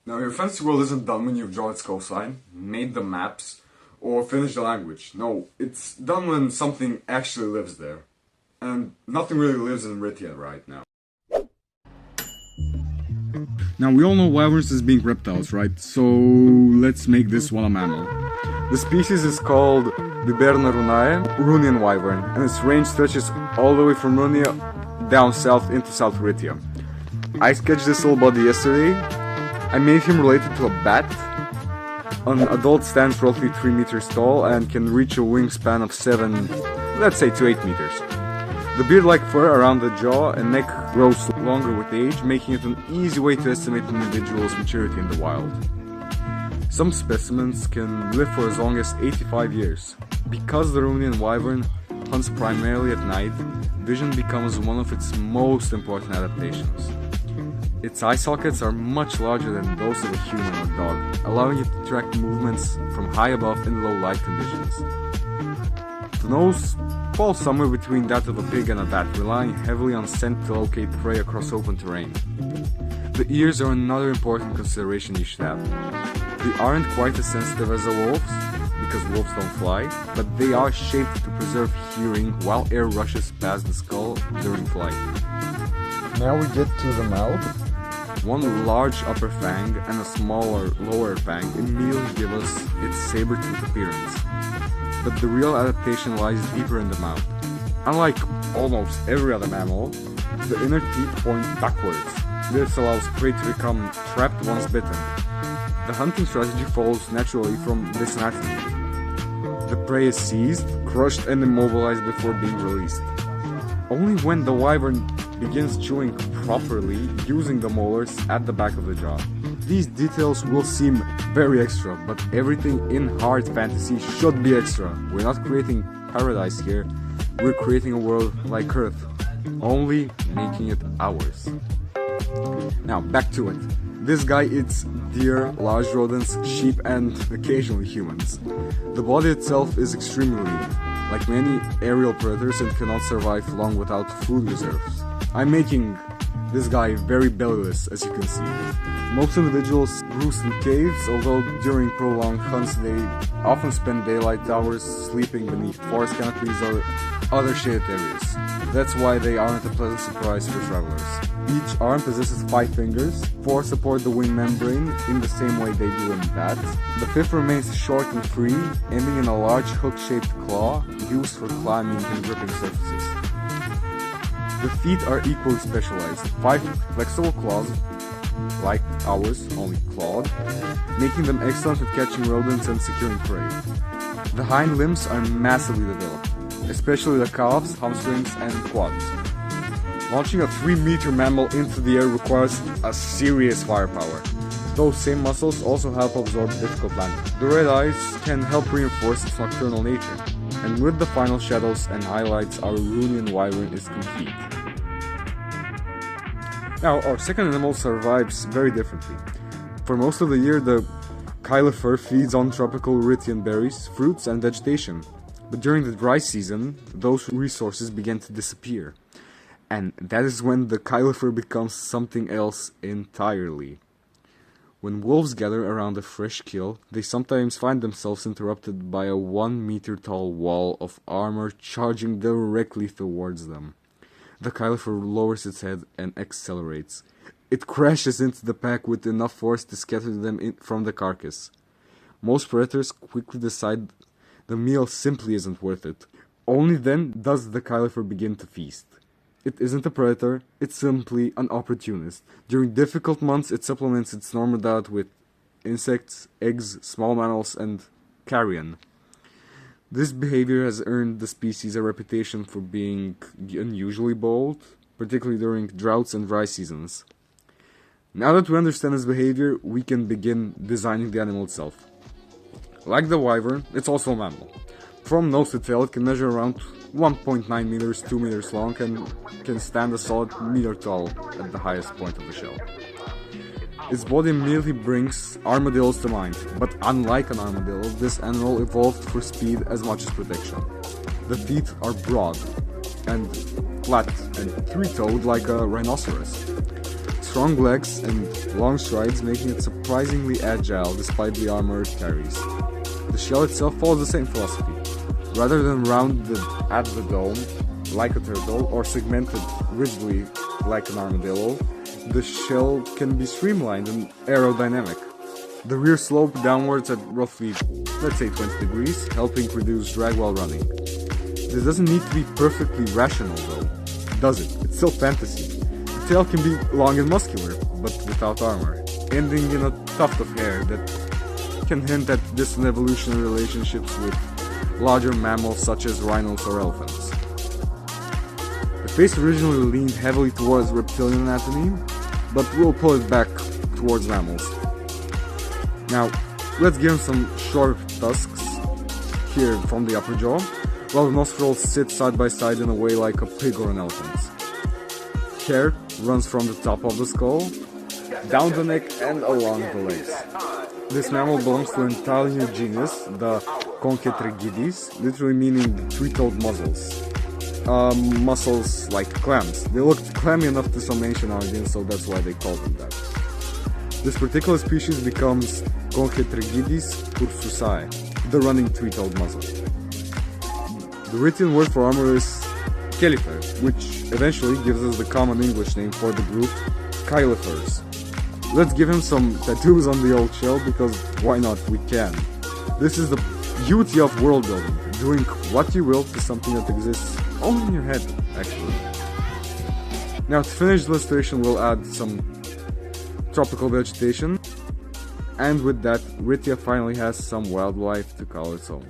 Now, your fantasy world isn't done when you've drawn its coastline, made the maps, or finished the language. No, it's done when something actually lives there. And nothing really lives in Ritia right now. Now, we all know wyverns as being reptiles, right? So let's make this one a mammal. The species is called Viberna rhunae, Rhunian Wyvern, and its range stretches all the way from Rhunia down south into South Ritia. I sketched this little body yesterday. I made him related to a bat. An adult stands roughly 3 meters tall and can reach a wingspan of 7, let's say to 8 meters. The beard-like fur around the jaw and neck grows longer with age, making it an easy way to estimate an individual's maturity in the wild. Some specimens can live for as long as 85 years. Because the Rhunian Wyvern hunts primarily at night, vision becomes one of its most important adaptations. Its eye sockets are much larger than those of a human or dog, allowing it to track movements from high above in low light conditions. The nose falls somewhere between that of a pig and a bat, relying heavily on scent to locate prey across open terrain. The ears are another important consideration you should have. They aren't quite as sensitive as the wolves, because wolves don't fly, but they are shaped to preserve hearing while air rushes past the skull during flight. Now we get to the mouth. One large upper fang and a smaller lower fang immediately give us its saber-toothed appearance. But the real adaptation lies deeper in the mouth. Unlike almost every other mammal, the inner teeth point backwards. This allows prey to become trapped once bitten. The hunting strategy follows naturally from this anatomy. The prey is seized, crushed and immobilized before being released. Only when the wyvern begins chewing properly, using the molars at the back of the jaw. These details will seem very extra, but everything in hard fantasy should be extra. We're not creating paradise here, we're creating a world like Earth, only making it ours. Now, back to it. This guy eats deer, large rodents, sheep and occasionally humans. The body itself is extremely lean. Like many aerial predators, it cannot survive long without food reserves. I'm making this guy very bellyless, as you can see. Most individuals roost in caves, although during prolonged hunts they often spend daylight hours sleeping beneath forest canopies or other shaded areas. That's why they aren't a pleasant surprise for travelers. Each arm possesses 5 fingers, 4 support the wing membrane in the same way they do in bats. The 5th remains short and free, ending in a large hook-shaped claw used for climbing and gripping surfaces. The feet are equally specialized, 5 flexible claws, like ours, only clawed, making them excellent at catching rodents and securing prey. The hind limbs are massively developed, especially the calves, hamstrings, and quads. Launching a 3-meter mammal into the air requires a serious firepower. Those same muscles also help absorb difficult landing. The red eyes can help reinforce its nocturnal nature, and with the final shadows and highlights, our Rhunian Wyvern is complete. Now, our second animal survives very differently. For most of the year, the Kyllifere feeds on tropical Ritian berries, fruits, and vegetation. But during the dry season, those resources begin to disappear. And that is when the Kyllifere becomes something else entirely. When wolves gather around a fresh kill, they sometimes find themselves interrupted by a 1-meter tall wall of armor charging directly towards them. The Kyllifere lowers its head and accelerates. It crashes into the pack with enough force to scatter them from the carcass. Most predators quickly decide the meal simply isn't worth it. Only then does the Kyllifere begin to feast. It isn't a predator, it's simply an opportunist. During difficult months, it supplements its normal diet with insects, eggs, small mammals, and carrion. This behavior has earned the species a reputation for being unusually bold, particularly during droughts and dry seasons. Now that we understand its behavior, we can begin designing the animal itself. Like the wyvern, it's also a mammal. From nose to tail, it can measure around 1.9 meters, 2 meters long, and can stand a solid meter tall at the highest point of the shell. Its body immediately brings armadillos to mind, but unlike an armadillo, this animal evolved for speed as much as protection. The feet are broad and flat and 3-toed like a rhinoceros. strong legs and long strides, making it surprisingly agile despite the armor it carries. The shell itself follows the same philosophy. Rather than rounded at the dome, like a turtle, or segmented rigidly like an armadillo, the shell can be streamlined and aerodynamic. The rear slopes downwards at roughly, let's say 20 degrees, helping reduce drag while running. This doesn't need to be perfectly rational though, does it? It's still fantasy. The tail can be long and muscular, but without armor, ending in a tuft of hair that can hint at distant evolutionary relationships with larger mammals such as rhinos or elephants. The face originally leaned heavily towards reptilian anatomy, but we'll pull it back towards mammals. Now, let's give him some short tusks here from the upper jaw, while the nostrils sit side by side in a way like a pig or an elephant's. Hair runs from the top of the skull, down the neck and along the legs. This mammal belongs to an entirely new genus, the Conchetredigitis, literally meaning the three-toed mussels. Mussels like clams. They looked clammy enough to some ancient origins, so that's why they called them that. This particular species becomes Conchetredigitis cursusae, the running three-toed mussel. The Rhunian word for armor is Kyllifere, which eventually gives us the common English name for the group, Kyllifers. Let's give him some tattoos on the old shell, because why not, we can. This is the beauty of world building, doing what you will to something that exists only in your head, actually. Now to finish the illustration we'll add some tropical vegetation, and with that Ritia finally has some wildlife to call its own.